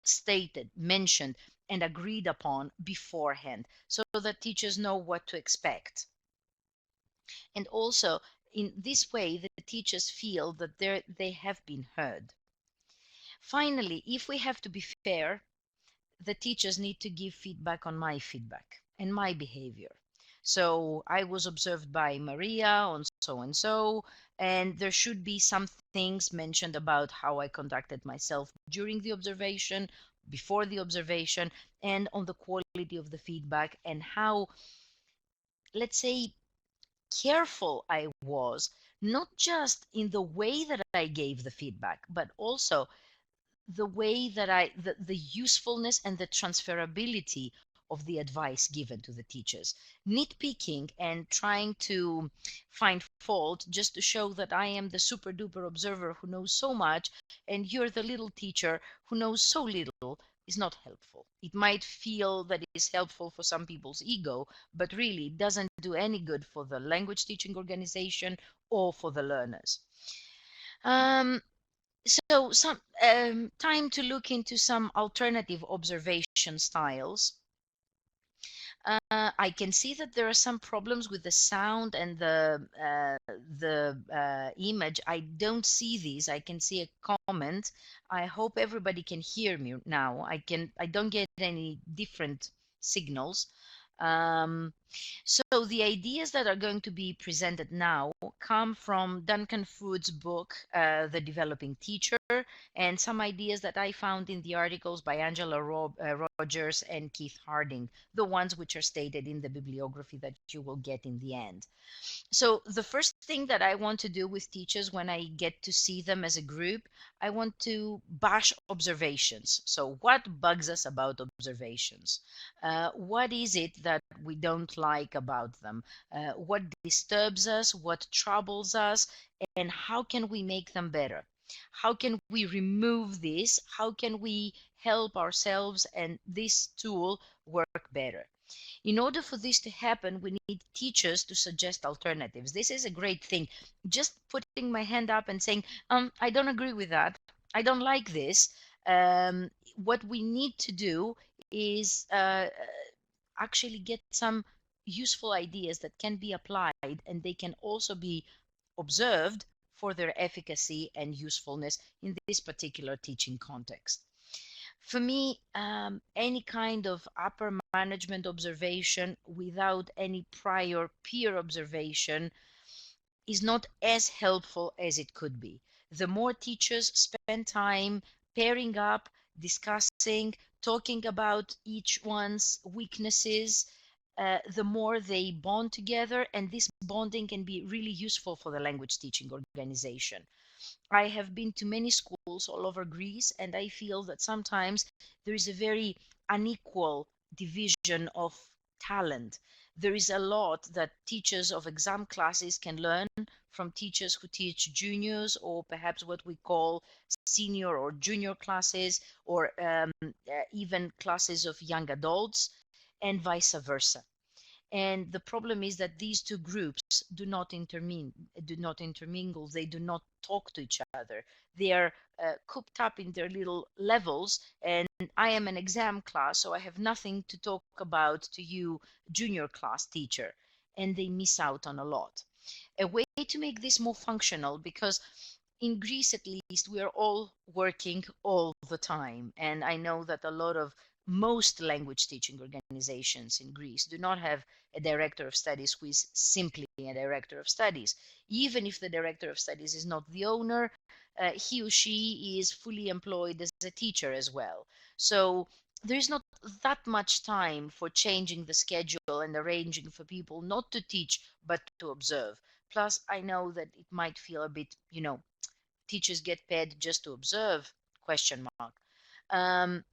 stated, mentioned, and agreed upon beforehand so that teachers know what to expect. And also, in this way, the teachers feel that they have been heard. Finally, if we have to be fair, the teachers need to give feedback on my feedback and my behavior. So I was observed by Maria on so and so, and there should be some things mentioned about how I conducted myself during the observation, before the observation, and on the quality of the feedback and how, let's say, careful I was, not just in the way that I gave the feedback, but also the way that the usefulness and the transferability of the advice given to the teachers. Nitpicking and trying to find fault just to show that I am the super duper observer who knows so much and you're the little teacher who knows so little is not helpful. It might feel that it is helpful for some people's ego, but really doesn't do any good for the language teaching organization or for the learners. So some time to look into some alternative observation styles. I can see that there are some problems with the sound and the image. I don't see these. I can see a comment. I hope everybody can hear me now. I don't get any different signals. Um, so the ideas that are going to be presented now come from Duncan Foods' book, The Developing Teacher, and some ideas that I found in the articles by Angela Rogers and Keith Harding, the ones which are stated in the bibliography that you will get in the end. So the first thing that I want to do with teachers when I get to see them as a group, I want to bash observations. So what bugs us about observations? What is it that we don't like about them? What disturbs us? What troubles us? And how can we make them better? How can we remove this? How can we help ourselves and this tool work better? In order for this to happen, we need teachers to suggest alternatives. This is a great thing. Just putting my hand up and saying, I don't agree with that. I don't like this. What we need to do is actually get some useful ideas that can be applied and they can also be observed for their efficacy and usefulness in this particular teaching context. For me, any kind of upper management observation without any prior peer observation is not as helpful as it could be. The more teachers spend time pairing up, discussing, talking about each one's weaknesses, the more they bond together, and this bonding can be really useful for the language teaching organization. I have been to many schools all over Greece, and I feel that sometimes there is a very unequal division of talent. There is a lot that teachers of exam classes can learn from teachers who teach juniors, or perhaps what we call senior or junior classes, or even classes of young adults, and vice versa. And the problem is that these two groups do not intermingle, they do not talk to each other. They are cooped up in their little levels, and I am an exam class, so I have nothing to talk about to you, junior class teacher, and they miss out on a lot. A way to make this more functional, because in Greece at least we are all working all the time, and I know that a lot of most language teaching organizations in Greece do not have a director of studies who is simply a director of studies. Even if the director of studies is not the owner, he or she is fully employed as a teacher as well. So there is not that much time for changing the schedule and arranging for people not to teach but to observe. Plus, I know that it might feel a bit, teachers get paid just to observe, question mark. Um,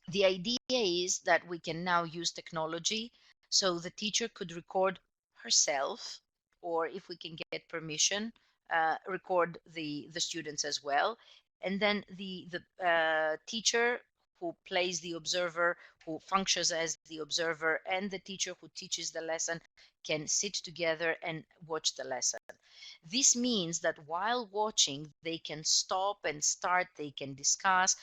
the idea is that we can now use technology, so the teacher could record herself, or if we can get permission, record the students as well. And then the teacher who plays the observer, who functions as the observer, and the teacher who teaches the lesson can sit together and watch the lesson. This means that while watching, they can stop and start, they can discuss.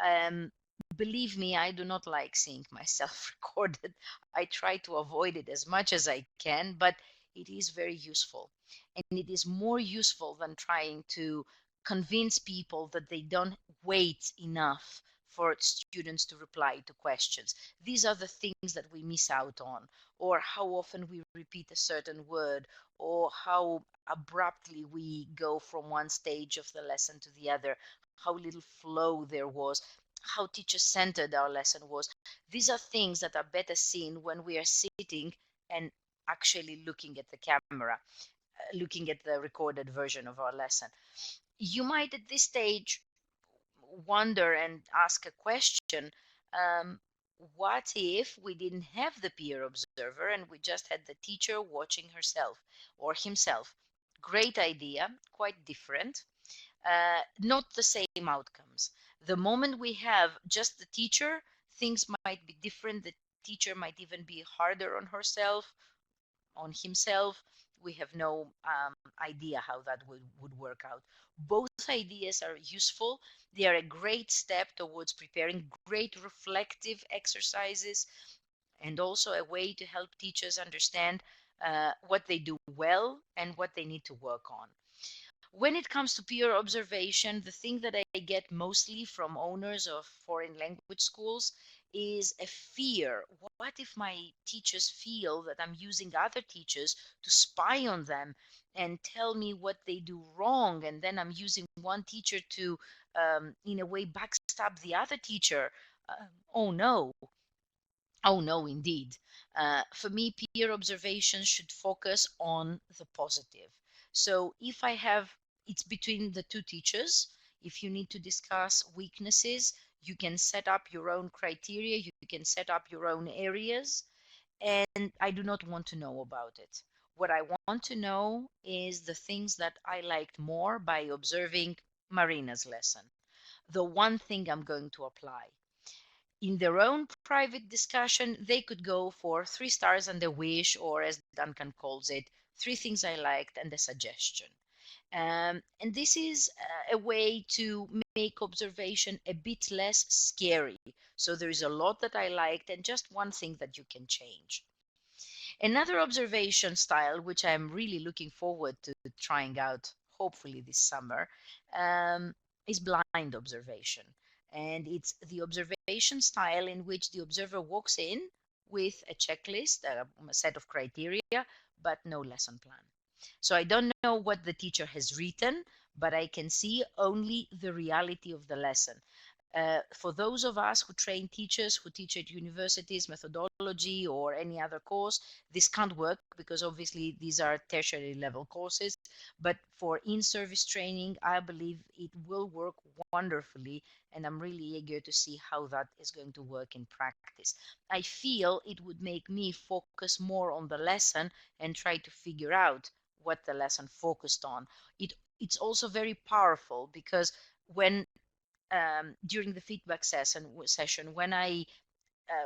Um, Believe me, I do not like seeing myself recorded. I try to avoid it as much as I can, but it is very useful. And it is more useful than trying to convince people that they don't wait enough for students to reply to questions. These are the things that we miss out on, or how often we repeat a certain word, or how abruptly we go from one stage of the lesson to the other, how little flow there was, how teacher-centered our lesson was. These are things that are better seen when we are sitting and actually looking at the camera, looking at the recorded version of our lesson. You might at this stage wonder and ask a question. What if we didn't have the peer observer and we just had the teacher watching herself or himself? Great idea, quite different, not the same outcomes. The moment we have just the teacher, things might be different. The teacher might even be harder on herself, on himself. We have no idea how that would work out. Both ideas are useful. They are a great step towards preparing great reflective exercises, and also a way to help teachers understand what they do well and what they need to work on. When it comes to peer observation, the thing that I get mostly from owners of foreign language schools is a fear. What if my teachers feel that I'm using other teachers to spy on them and tell me what they do wrong? And then I'm using one teacher to, in a way, backstab the other teacher. Oh no. Oh, no, indeed. For me, peer observation should focus on the positive. So if I have, it's between the two teachers. If you need to discuss weaknesses, you can set up your own criteria, you can set up your own areas, and I do not want to know about it. What I want to know is the things that I liked more by observing Marina's lesson. The one thing I'm going to apply in their own private discussion, they could go for 3 stars and a wish, or as Duncan calls it, 3 things I liked and a suggestion. And this is a way to make observation a bit less scary. So there is a lot that I liked and just one thing that you can change. Another observation style, which I'm really looking forward to trying out, hopefully this summer, is blind observation. And it's the observation style in which the observer walks in with a checklist, a set of criteria, but no lesson plan. So I don't know what the teacher has written, but I can see only the reality of the lesson. For those of us who train teachers, who teach at universities, methodology, or any other course, this can't work because obviously these are tertiary level courses. But for in-service training, I believe it will work wonderfully, and I'm really eager to see how that is going to work in practice. I feel it would make me focus more on the lesson and try to figure out what the lesson focused on. It's also very powerful because when during the feedback session when I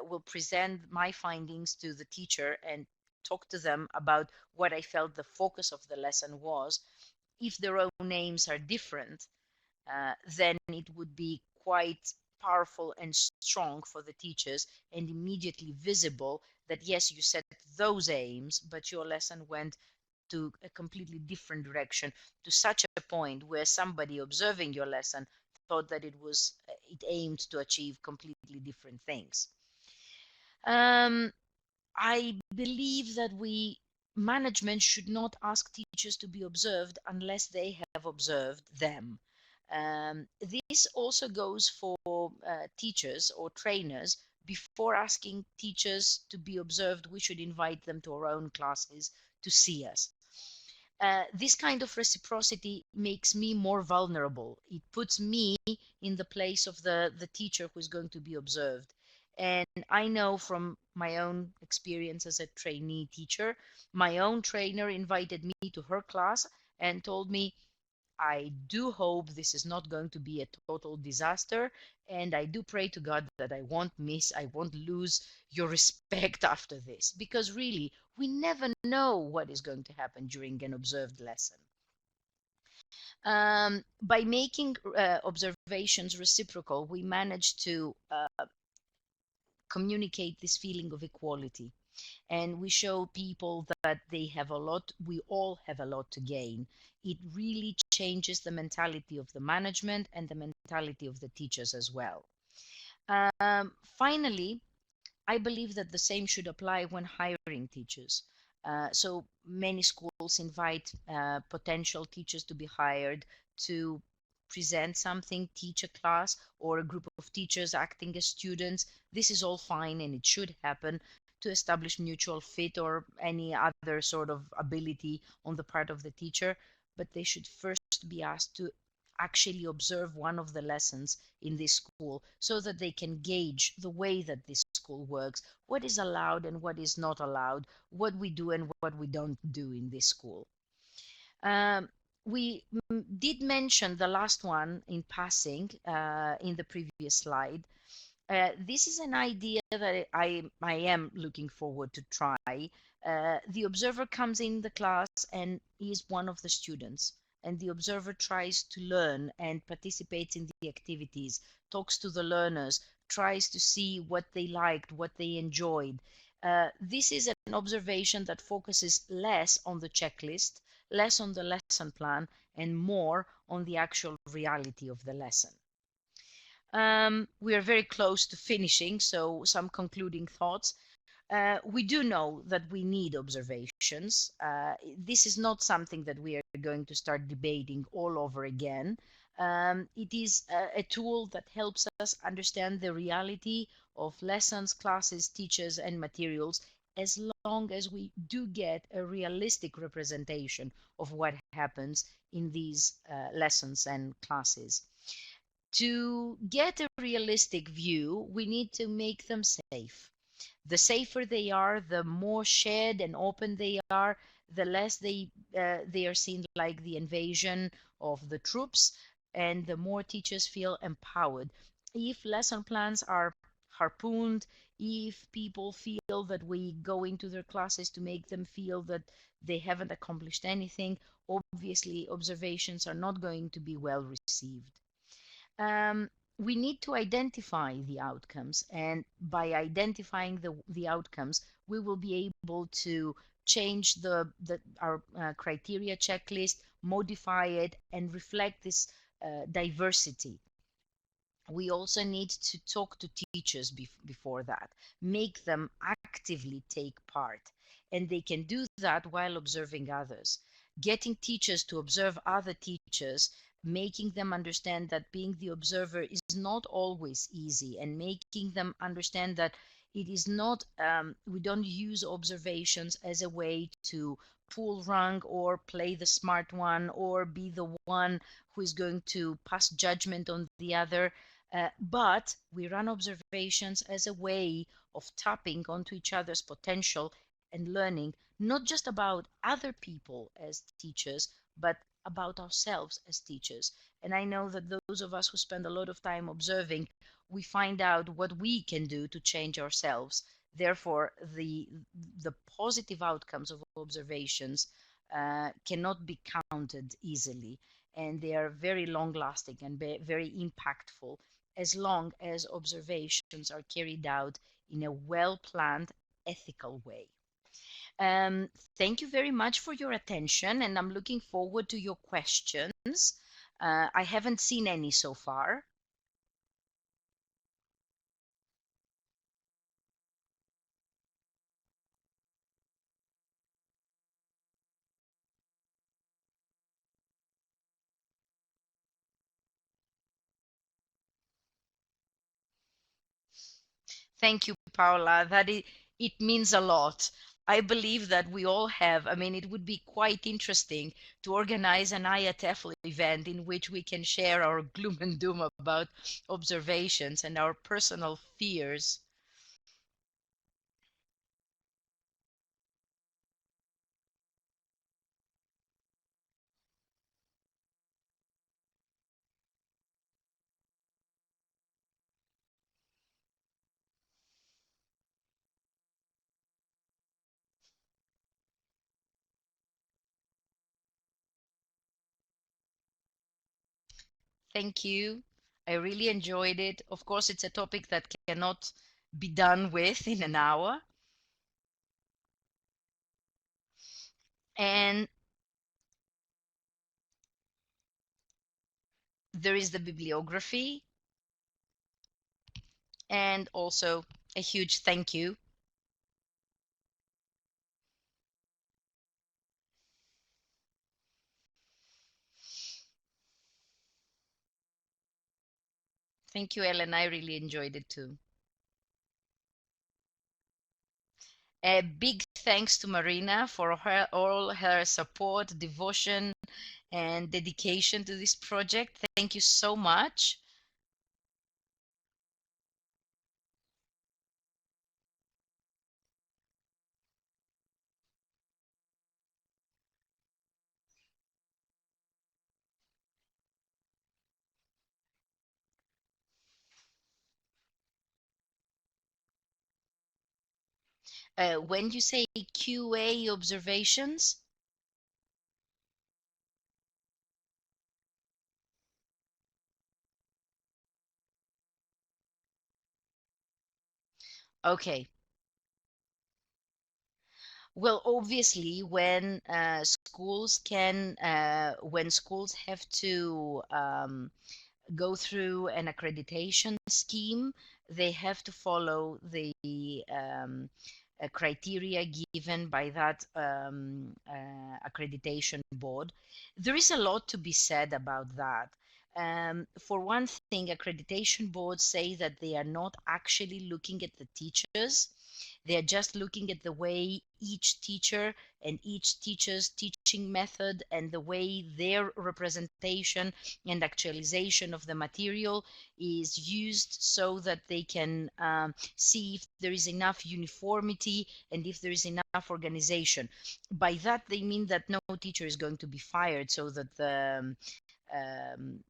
will present my findings to the teacher and talk to them about what I felt the focus of the lesson was, if their own names are different, then it would be quite powerful and strong for the teachers and immediately visible that yes, you set those aims, but your lesson went to a completely different direction, to such a point where somebody observing your lesson thought that it aimed to achieve completely different things. I believe that management should not ask teachers to be observed unless they have observed them. This also goes for teachers or trainers. Before asking teachers to be observed, we should invite them to our own classes to see us. This kind of reciprocity makes me more vulnerable. It puts me in the place of the teacher who is going to be observed. And I know from my own experience as a trainee teacher, my own trainer invited me to her class and told me, I do hope this is not going to be a total disaster, and I do pray to God that I won't lose your respect after this, because really, we never know what is going to happen during an observed lesson. By making observations reciprocal, we manage to communicate this feeling of equality, and we show people that we all have a lot to gain. It really changes the mentality of the management and the mentality of the teachers as well. Finally, I believe that the same should apply when hiring teachers. So many schools invite potential teachers to be hired to present something, teach a class, or a group of teachers acting as students. This is all fine and it should happen to establish mutual fit or any other sort of ability on the part of the teacher, but they should first be asked to actually observe one of the lessons in this school so that they can gauge the way that this school works, what is allowed and what is not allowed, what we do and what we don't do in this school. We did mention the last one in passing in the previous slide. This is an idea that I am looking forward to try. The observer comes in the class and is one of the students, and the observer tries to learn and participates in the activities, talks to the learners, tries to see what they liked, what they enjoyed. This is an observation that focuses less on the checklist, less on the lesson plan, and more on the actual reality of the lesson. We are very close to finishing, so some concluding thoughts. We do know that we need observations. This is not something that we are going to start debating all over again. It is a tool that helps us understand the reality of lessons, classes, teachers, and materials, as long as we do get a realistic representation of what happens in these lessons and classes. To get a realistic view, we need to make them safe. The safer they are, the more shared and open they are, the less they are seen like the invasion of the troops, and the more teachers feel empowered. If lesson plans are harpooned, if people feel that we go into their classes to make them feel that they haven't accomplished anything, obviously observations are not going to be well received. We need to identify the outcomes, and by identifying the outcomes, we will be able to change our criteria checklist, modify it, and reflect this diversity. We also need to talk to teachers before that, make them actively take part, and they can do that while observing others. getting teachers to observe other teachers, making them understand that being the observer is not always easy, and making them understand that it is not, we don't use observations as a way to pull rank or play the smart one or be the one who is going to pass judgment on the other. But we run observations as a way of tapping onto each other's potential and learning not just about other people as teachers, but about ourselves as teachers. And I know that those of us who spend a lot of time observing, we find out what we can do to change ourselves. Therefore, the positive outcomes of observations cannot be counted easily, and they are very long lasting and very impactful as long as observations are carried out in a well planned, ethical way. Um, Thank you very much for your attention, and I'm looking forward to your questions. I haven't seen any so far. Thank you, Paula. It means a lot. I believe that we all have. I mean, it would be quite interesting to organize an IATF event in which we can share our gloom and doom about observations and our personal fears. Thank you. I really enjoyed it. Of course, it's a topic that cannot be done with in an hour. And there is the bibliography, and also a huge thank you. Thank you, Ellen. I really enjoyed it too. A big thanks to Marina for all her support, devotion, and dedication to this project. Thank you so much. When you say QA observations, okay. Well, obviously, when when schools have to go through an accreditation scheme, they have to follow the criteria given by that accreditation board. There is a lot to be said about that. For one thing, accreditation boards say that they are not actually looking at the teachers. They are just looking at the way each teacher and each teacher's teaching method and the way their representation and actualization of the material is used, so that they can see if there is enough uniformity and if there is enough organization. By that, they mean that no teacher is going to be fired, so that the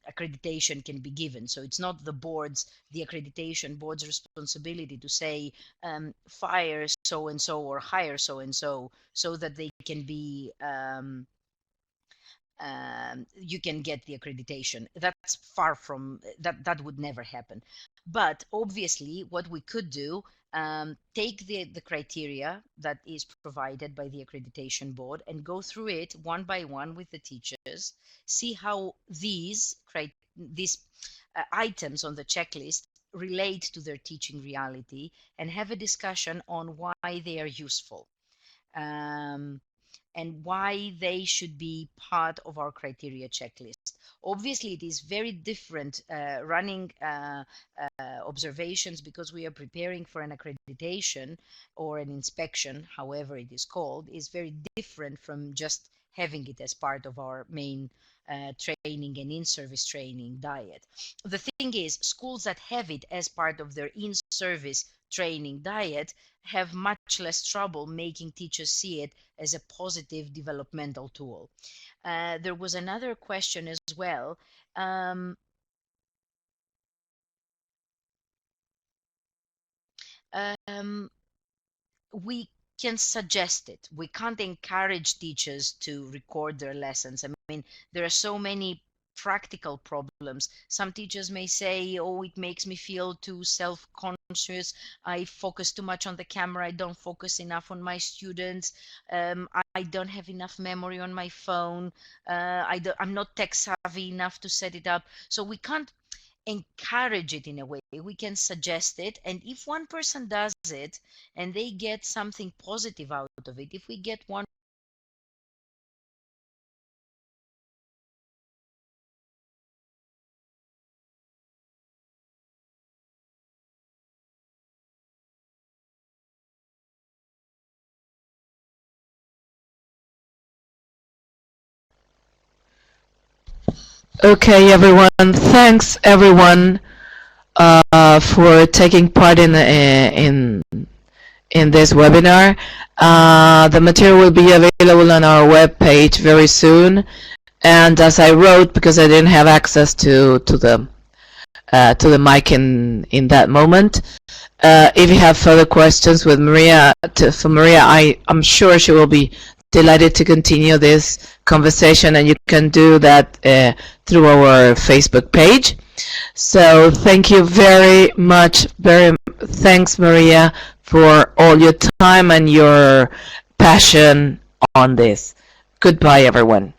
accreditation can be given. So it's not the accreditation board's responsibility to say fire so and so or hire so and so, so that they can be you can get the accreditation. That's far from that. That would never happen. But obviously, what we could do, take the criteria that is provided by the accreditation board and go through it one by one with the teachers, see how these items on the checklist relate to their teaching reality, and have a discussion on why they are useful. Um, and why they should be part of our criteria checklist. Obviously, it is very different running observations because we are preparing for an accreditation or an inspection, however it is called, is very different from just having it as part of our main training and in-service training diet. The thing is, schools that have it as part of their in-service training diet have much less trouble making teachers see it as a positive developmental tool. There was another question as well. We can suggest it. We can't encourage teachers to record their lessons. I mean, there are so many practical problems. Some teachers may say, oh, it makes me feel too self-conscious. I focus too much on the camera. I don't focus enough on my students. I don't have enough memory on my phone. I'm not tech savvy enough to set it up. So we can't encourage it in a way. We can suggest it, and if one person does it and they get something positive out of it, if we get one Okay, everyone. Thanks, everyone, for taking part in this webinar. The material will be available on our web page very soon. And as I wrote, because I didn't have access to the mic in that moment, if you have further questions with Maria, for Maria, I'm sure she will be delighted to continue this conversation, and you can do that through our Facebook page. So thank you very much. Thanks, Maria, for all your time and your passion on this. Goodbye, everyone.